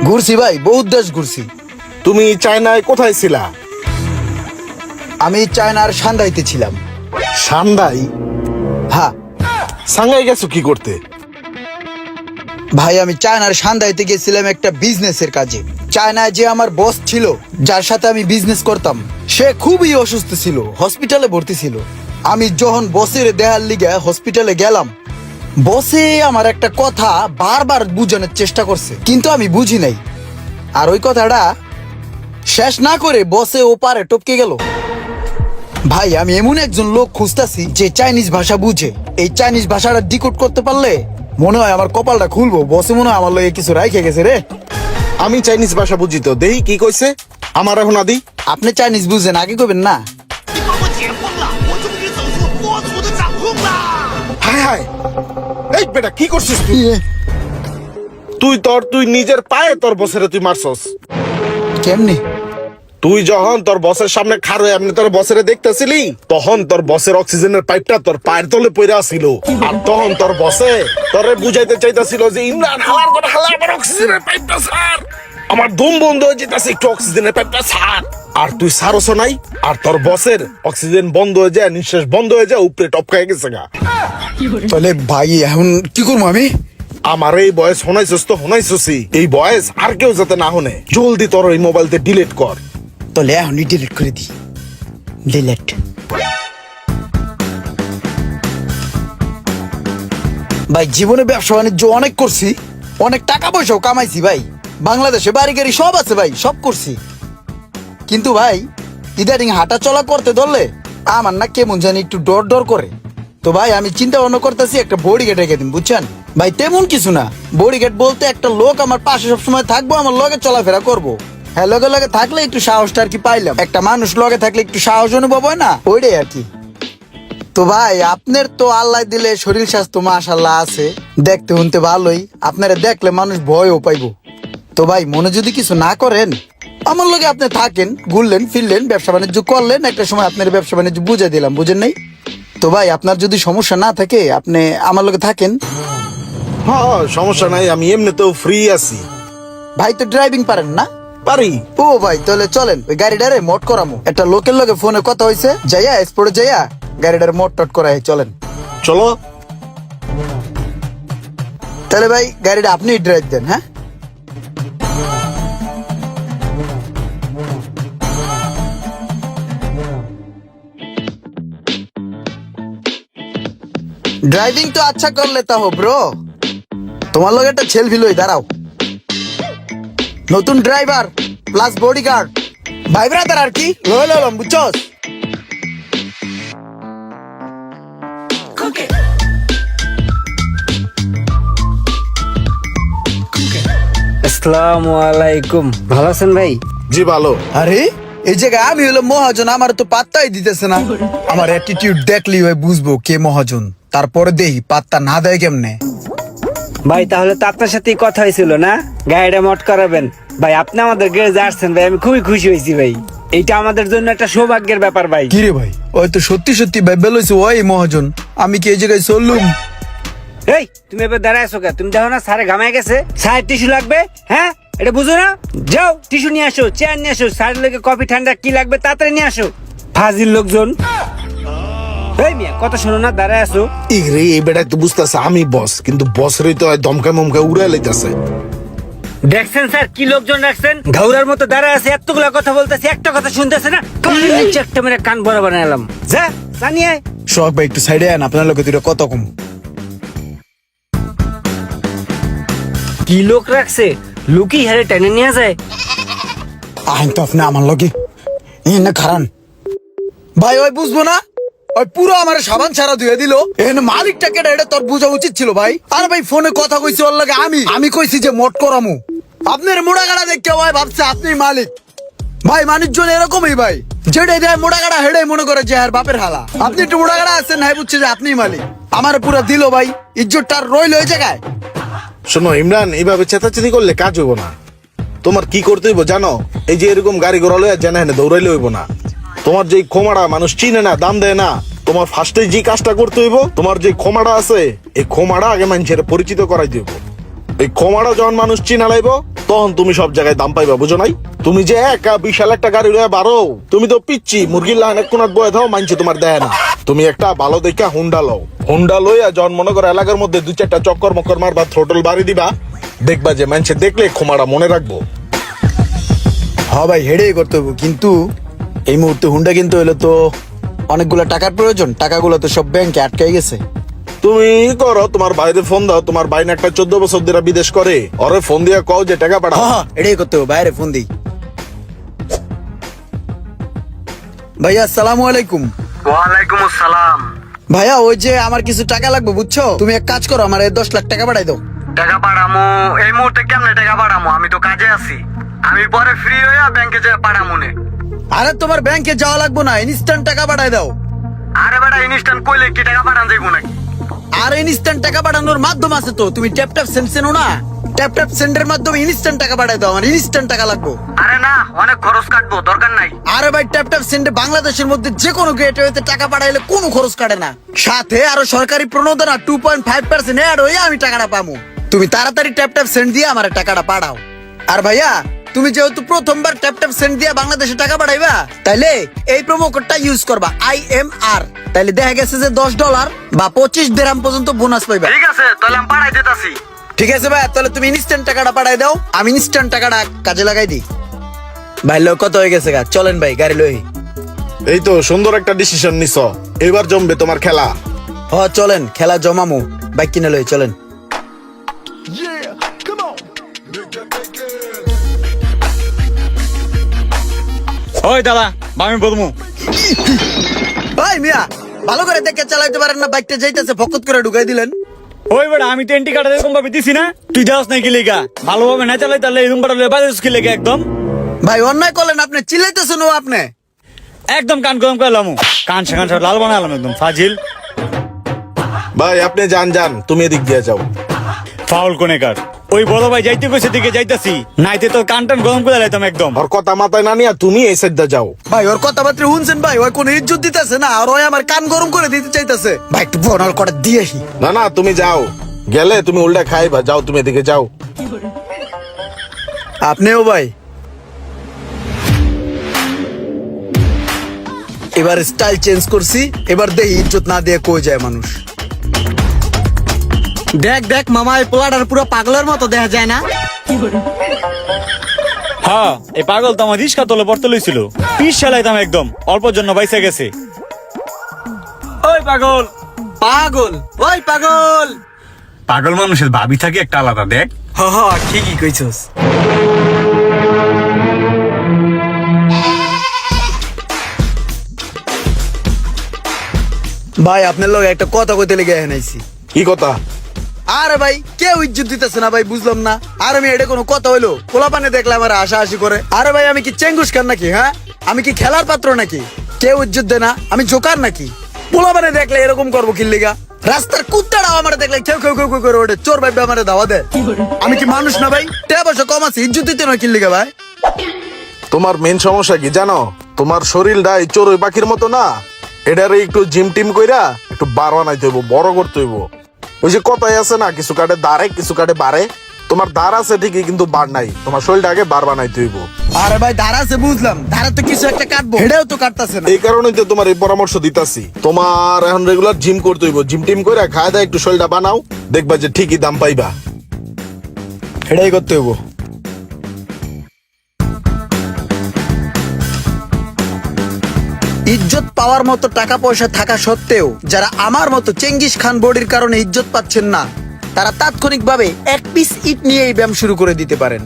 ঘুরছি ভাই, বহুত দেশ ঘুরছি। তুমি চায়নায় কোথায় ছিলা? আমি চায়নার সান্দাইতে ছিলাম। সান্দাই? হ্যাঁ সাংহাই গেছো কি করতে? ভাই, আমি চায়নার সান্দাইতে গেছিলাম একটা বিজনেসের কাজে। চায়নায় যে আমার বস ছিল, যার সাথে আমি বিজনেস করতাম, সে খুবই অসুস্থ ছিল, হসপিটালে ভর্তি ছিল। আমি যখন বসের দেহার লিগে হসপিটালে গেলাম, বসে আমার একটা কথা বারবার বুঝানোর চেষ্টা করছে, কিন্তু আমি বুঝি নাই। আর ওই কথাটা শেষ না করে বসে ওপারে টপকে গেল। ভাই, আমি এমন একজন লোক খুঁজতাছি যে চাইনিজ ভাষা বুঝে। এই চাইনিজ ভাষাটা ডিকোড করতে পারলে মনে হয় আমার কপালটা খুলবো। বসে মনে হয় আমার লগে কিছু রাইখে গেছে রে। আমি চাইনিজ ভাষা বুঝি তো, দেহি কি কইছে আমার এখন আদি। আপনি চাইনিজ বুঝেন, আগে কইবেন না। হায় হায়, এই বেটা কি করছিস তুই? ইয়ে, তুই নিজের পায়ে তোর বসের তুই মারছস। কেমনি? তুই যখন তোর বসের সামনে খাড়ো এমনি তোর বসের দেখতেছিলি, তখন তোর বসের অক্সিজেনের পাইপটা তোর পায়ের তলে পড়ে আসছিল। আর তখন তোর বসে তোরে বুঝাইতে চাইতেছিল যে ইমরান হালার করে হালা আমার অক্সিজেনের পাইপটা ছাড়, আমার দম বন্ধ হয়ে যেতেছে, একটু অক্সিজেনের পাইপটা ছাড়। আর তুই সারস নাই, আর তোর বসের অক্সিজেন বন্ধ হয়ে যায়, নিঃশ্বাস বন্ধ হয়ে যায়, উপরে টপকায় গেছে গা। তাহলে ভাই এখন কি করবো আমি? আমার এই বয়স শোনাইছস তো শোনাইছসই, এই বয়স আর কেউ যাতে না শোনে। জলদি তোর ওই মোবাইলতে ডিলিট কর। তাহলে এখনই ডিলিট করে দিই। ডিলিট। ভাই, জীবনে ব্যবসা বাণিজ্য অনেক করছি, অনেক টাকা পয়সাও কামাইছি ভাই। বাংলাদেশে বাড়ি গাড়ি সব আছে ভাই, সব করছি। কিন্তু ভাই, ইদানিং হাঁটা চলা করতে ধরলে আমার না কেমন জানি একটু ডর ডর করে। তো ভাই, আমি চিন্তা ভাবনা করতেছি একটা বডিগার্ড রেখে দিন, বুঝছেন ভাই? তেমন কিছু না, বডিগার্ড বলতে একটা লোক আমার পাশে সবসময় থাকবো, আমার লগে চলাফেরা করবো। হ্যাঁ, লগে লগে থাকলে একটু সাহসটা আর কি পাইলাম। একটা মানুষ লগে থাকলে একটু সাহস অনুভব হয় না, ওইটাই আর কি। তো ভাই, আপনার তো আল্লাহ দিলে শরীর স্বাস্থ্য মাশাআল্লাহ আছে, দেখতে শুনতে ভালোই। আপনারা দেখলে মানুষ ভয়ও পাইবো। তো ভাই, মনে যদি কিছু না করেন, আমার লগে আপনি থাকেন, ঘুরলেন ফিরলেন, ব্যবসা বাণিজ্য করলেন, একটা সময় আপনার ব্যবসা বাণিজ্য বুঝে দিলাম, বুঝেন নাই? তো ভাই, আপনার যদি সমস্যা না থাকে, আপনি আমার লগে থাকেন। হ্যাঁ, সমস্যা নাই, আমি এমনিতেও ফ্রি আছি। ভাই তো ড্রাইভিং পারেন না? পারি। ও ভাই, তাহলে চলেন ওই গাড়িটারে মোট করামু। একটা লোকের লগে ফোনে কথা হয়েছে, যাইয়া স্পোর্টে যাইয়া গাড়িটার মোট টট করাই। চলেন চলো। তাহলে ভাই, গাড়িটা আপনি ড্রাইভ দেন। হ্যাঁ, ড্রাইভিং তো আচ্ছা কর লেতা হো ব্রো। তোমার লগে একটা সেলফি লই, দাঁড়াও। নতুন ড্রাইভার প্লাস বডিগার্ড, ভাই ব্রাদার আর কি লইলাম, বুঝছস? আসসালামু আলাইকুম। ভালো আছেন ভাই? জি ভালো। আরে এই জায়গায় আমি হলো মহাজন, আমার তো পাত্তাই দিতেছে না। আমার অ্যাটিটিউড দেখলি ভাই বুঝবো কে মহাজন, তারপরে দেখি পাত্তা না দেয় কেমনে। ভাই, তাহলে তো আপনার সাথেই কথা হয়েছিল না, গাড়িটা মোট করাবেন। ভাই, আপনি আমাদের গ্যারেজে আসছেন ভাই, আমি খুবই খুশি হয়েছি ভাই। এইটা আমাদের জন্য একটা সৌভাগ্যের ব্যাপার ভাই। কিরে ভাই, ওই তো সত্যি সত্যি ভাই বেলইছে ওই মহাজন। আমি কি এই জায়গায় চললুম? এই, তুমি এবার দাঁড়ায় আছো কে? তুমি দেখো না স্যারে ঘামায় গেছে, স্যার টিস্যু লাগবে। হ্যাঁ, এটা বুঝো না? যাও টিস্যু নিয়ে আসো, চেয়ার নিয়ে আসো, স্যারের লোকে কফি ঠান্ডা কি লাগবে তাড়াতাড়ি নিয়ে আসো। ফাজিল লোকজন। এই মিয়া, কথা শোনো না, দাঁড়ায় আছো। রে, এই বেটাই তো বুঝতেছে আমি বস, কিন্তু বসরই তো দমকা মমকা উড়ে লাইতেছে। দেখছেন স্যার কি লোকজন রাখছেন, ঘাউরার মতো দাঁড়ায় আছে, এতগুলা কথা বলতেছে, একটা কথা শুনতেছে না। কানের নিচে একটা মেরে কান বড় বানালাম। যা জানিয়ে শখ ভাই, একটু সাইডে আন, আপনার লোকে দুটো কত কম। কি লোক রাখছে, লুকি হারে টেনে নিয়ে যায়। আইন তো আপনি আমার লগে না খারান ভাই, ওই বুঝবো না? ওই পুরো আমার সাবান ছাড়া ধুয়ে দিল। এখানে মালিকটা কেটে, এটা তোর বোঝা উচিত ছিল ভাই। আর ভাই, ফোনে কথা কইছি ওর লাগে, আমি কইছি যে মোট করামু। আপনার মোড়া গাড়া দেখতে ভাই ভাবছে আপনি মালিক। ভাই, মানুষজন এরকমই ভাই, যেটাই দেয় মোড়া গাড়া হেডাই মনে করে যে আর বাপের হালা। আপনি একটু মোড়া গাড়া আছেন, হ্যাঁ বুঝছে যে আপনি মালিক। আমার পুরো দিল ভাই, ইজ্জতটা রইল ওই জায়গায়। শোনো ইমরান, এইভাবে চেতাচেতি করলে কাজ হইব না। তোমার কি করতে হইব জানো? এই যে এরকম গাড়ি ঘোড়া লইয়া জানা হেনে দৌড়াইলে হইব না। তোমার যে খোমাড়া মানুষ চিনে না, দাম দেয় না, তোমার ফার্স্টে যে কাজটা করতে হইব, তোমার যে ক্ষমাটা আছে এই ক্ষমাটা আগে মানুষের পরিচিত করাই দিব। এই ক্ষমাটা যখন মানুষ চিনা লাইব তখন তুমি সব জায়গায় দাম পাইবা, বুঝো নাই? তুমি যে একা বিশাল একটা গাড়ি লইয়া বারো, তুমি তো পিচ্ছি মুরগির লাইনে কোনাত বয়ে থাও, মানছে তোমার দেয় না। তুমি একটা ভালো দেখা হুন্ডা লও, হুন্ডা লইয়া যখন মনে করো এলাকার মধ্যে 2-4টা চক্কর মক্কর মারবা, থ্রোটল বাড়ি দিবা, দেখবা যে মানুষে দেখলে ক্ষমাটা মনে রাখবো। হ্যাঁ ভাই, হেডেই করতে হবে, কিন্তু এই মুহূর্তে হুন্ডা কিনতে হইলে তো অনেকগুলো টাকার প্রয়োজন। টাকাগুলো তো সব ব্যাংকে আটকাই গেছে। তুমি করো, তোমার বাইরে ফোন দাও, তোমার বাইরে একটা 14 বছর ধরে বিদেশ করে, ওরে ফোন দিয়া কও যে টাকা পাঠাও। হ্যাঁ, এটাই করতে হবে, বাইরে ফোন দিই। ভাইয়া আসসালামু আলাইকুম। ওয়ালাইকুম আসসালাম। ভাইয়া ওই যে আমার কিছু টাকা লাগবে, বুঝছো? তুমি এক কাজ করো, আমার 10 লাখ টাকা পাঠাই দাও। টাকা পাঠামো এই মুহূর্তে? কেমনে টাকা পাঠামো? আমি তো কাজে আছি, আমি পরে ফ্রি হইয়া ব্যাংকে যেয়ে পাঠামো নে। আরে তোমার ব্যাংকে যাওয়া লাগবে না, ইনস্ট্যান্ট টাকা পাঠাই দাও। আরে বেটা, ইনস্ট্যান্ট কইলে কি টাকা পাঠান যাইবো নাকি? আর ইনস্ট্যান্ট টাকা পাঠানোর মাধ্যম আছে তো, তুমি ট্যাপ ট্যাপ সেন্ড চেনো না? ট্যাপ ট্যাপ সেন্ডের মাধ্যমে ইনস্ট্যান্ট টাকা পাঠাই দাও, আমার ইনস্ট্যান্ট টাকা লাগবে। আরে না, অনেক খরচ কাটবো, দরকার নাই। আরে ভাই, ট্যাপ ট্যাপ সেন্ডে বাংলাদেশের মধ্যে যে কোনো গেটওয়েতে টাকা পাঠাইলে কোনো খরচ কাটে না, সাথে আরো সরকারি প্রণোদনা 2.5% অ্যাড হয়ে আমি টাকাটা পাবো। তুমি তাড়াতাড়ি ট্যাপ ট্যাপ সেন্ড দিয়ে আমার টাকাটা পাঠাও। আর ভাইয়া, তুমি যেহেতু প্রথমবার ট্যাপ ট্যাপ সেন্ড দিয়ে বাংলাদেশে টাকা পাঠাইবা, তাইলে এই প্রোমো কোডটা ইউজ করবা, IMR। তাইলে দেখা গেছে যে $10 বা 25 দিরহাম পর্যন্ত বোনাস পাইবা। ঠিক আছে, তাহলে আমি পাঠাই দিতাছি। ঠিক আছে ভাই, তাহলে তুমি ইনস্ট্যান্ট টাকাটা পাঠাই দাও, আমি ইনস্ট্যান্ট টাকাটা কাজে লাগাই দিই। ভাই লোক কত হয়ে গেছে গা, চলেন ভাই গাড়ি লই। এই তো সুন্দর একটা ডিসিশন নিছ, এবার জমবে তোমার খেলা। হ চলেন, খেলা জমামু, বাইক কিনে লই, চলেন। ওই দাদা, আমি বলবো। ভাই মিয়া, ভালো করে দেখে চালাইতে পারেন না, বাইকটা যাইতেছে ফকত করে ঢুকাই দিলেন। ওই বেটা, আমি তো এন্টি কাটা এরকম ভাবে দিছি না, তুই যাস নাই কি লেগা? ভালোভাবে না চালাই তাহলে এরকম পাঠালে বাজাস কি লেগা? একদম ভাই অন্যায় করলেন, আপনি চিল্লাইতেছেন ও আপনি। একদম কান গরম করলাম, কান সা লাল বানালাম একদম ফাজিল। ভাই আপনি যান যান, তুমি এদিক দিয়ে যাও। ফাউল কোনে কার? ওই বড় ভাই যাইতে কইছে দিকে যাইতাছি, নাইতে তো কান টান গরম করে লাইতাম একদম। ওর কথা মাথায় না নিয়া তুমি এই সাইডে যাও। ভাই ওর কথাবার্তা শুনছেন ভাই? ওই কোনো ইজ্জত দিতেছে না, আর ওই আমার কান গরম করে দিতে চাইতেছে। ভাই একটু বনাল করে দিয়েহি। না না, তুমি যাও, গেলে তুমি উল্টা খাইবা, যাও তুমি এদিকে যাও। আপনিও ভাই এবার স্টাইল চেঞ্জ করছি, এবার দেখি ইজ্জত না দিয়ে কই যায় মানুষ। দেখ দেখ মামা, এই পোলাটার পুরো পাগলের মতো দেখা যায় না? হ্যাঁ, এই পাগল তো আমার রিস্কা তলে পড়তে লইছিল, পিস চালাইতাম একদম, অল্প জন্য বাইসা গেছে। ওই পাগল পাগল, ওই পাগল। পাগল মানুষের ভাবি থাকে একটা আলাদা, দেখ। হ হ, ঠিকই কইছস। ভাই আপনার লোক একটা কথা কইতে লেগে এনাইছি। কি কথা? আরে ভাই কেউ ইজ্জত দিতেছে না ভাই, বুঝলাম না। আর আমি এটা কোনো কথা হইলো? পোলা পানে দেখলে আমার আশা আশি করে। আরে ভাই আমি কি চেঙ্গুস খান নাকি? হ্যাঁ, আমি কি খেলার পাত্র নাকি? কেউ ইজ্জত দেয় না, আমি জোকার নাকি? পোলা পানে দেখলে এরকম করবো কি লিগা? রাস্তার কুত্তাটাও আমার দেখলে কেউ কেউ কেউ কেউ করে ওঠে, চোর ভাই আমার ধাওয়া দেয়। আমি কি মানুষ না ভাই? টাকা পয়সা কম আছে, ইজ্জত দিতে নয় কি লিগা ভাই? তোমার মেন সমস্যা কি জানো? তোমার শরীরটা এই চড়ুই পাখির মতো না, এটারে একটু জিম টিম কইরা একটু বার বানাইতে হইব, বড় করতে হইব। ওই যে কথাই আছে না, কিছু কাটে দাঁড়ে কিছু কাটে বাড়ে। তোমার দাঁড় আছে ঠিকই, কিন্তু বার নাই। তোমার শরীরটা আগে বার বানাইতে হইব। আরে ভাই ধারা আছে বুঝলাম, ধারা তো কিছু একটা কাটবো, এটাও তো কাটতাছে না। এই কারণেই তো তোমার এই পরামর্শ দিতাছি। তোমার এখন রেগুলার জিম করতে হইব, জিম টিম কইরা খায় দায় একটু শরীরটা বানাও, দেখবা যে ঠিকই দাম পাইবা। এটাই করতে হইব। ইজ্জত পাওয়ার মতো টাকা পয়সা থাকা সত্ত্বেও যারা আমার মতো চেঙ্গিস খান বডির কারণে ইজ্জত পাচ্ছেন না, তারা তাৎক্ষণিকভাবে 1 পিস ইট নিয়ে এই ব্যায়াম শুরু করে দিতে পারেন।